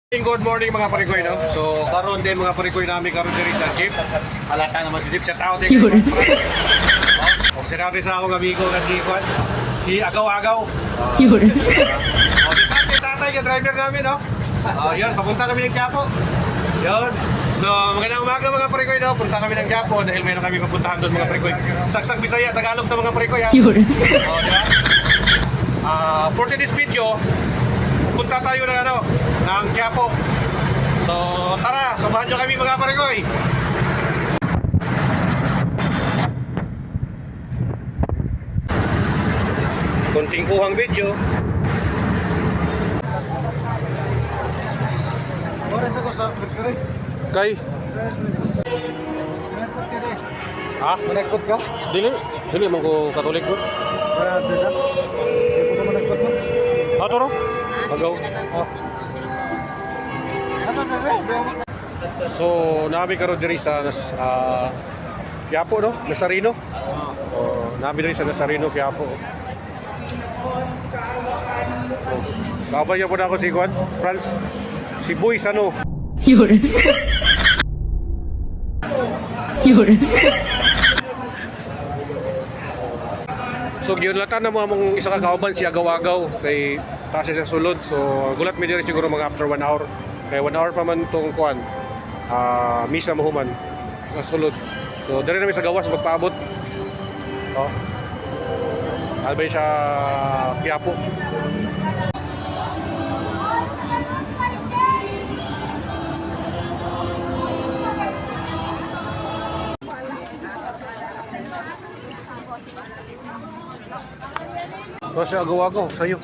Good morning mga parikoy, no? So, karon din mga parikoy namin karon diri sa jeep. Halata naman si jeep sa tao din. Kung sinabi sa akong amigo na si Juan, si Agaw-Agaw. Yun. O, di ba, tatay ka driver namin, no? Yun, papunta kami ng Quiapo. Yun. So, magandang umaga mga parikoy, no? Punta kami ng Quiapo dahil mayroon kami papuntahan doon mga parikoy. Saksag Bisaya, Tagalog na mga parikoy, ha? Yun. O, di ba? For today's video, punta tayo ng ng Quiapo. So, tara, samahan nyo kami mga parikoy. Kunting kuhang video. Kay? Ha? Managkot ka? Dili? Dili man ko katolik ko. Toro? Agaw. So, nabi karon diri sa Quiapo, no? Nazareno. Nabi diri sa Nazareno, Quiapo. Kabay po na ako si Juan, Franz, si Boy Sano. Yun. Yun. So giunlatan na mo among isa ka kauban si Agaw-Agaw kay taas siya sa sulod. So gulat mi diri siguro mga after 1 hour. Kay 1 hour pa man tong kuan. Misa mahuman sa sulod. So diri na mi sa gawas magpaabot. Oh. Albay siya Quiapo. Kasi Agaw-Agaw sa'yo.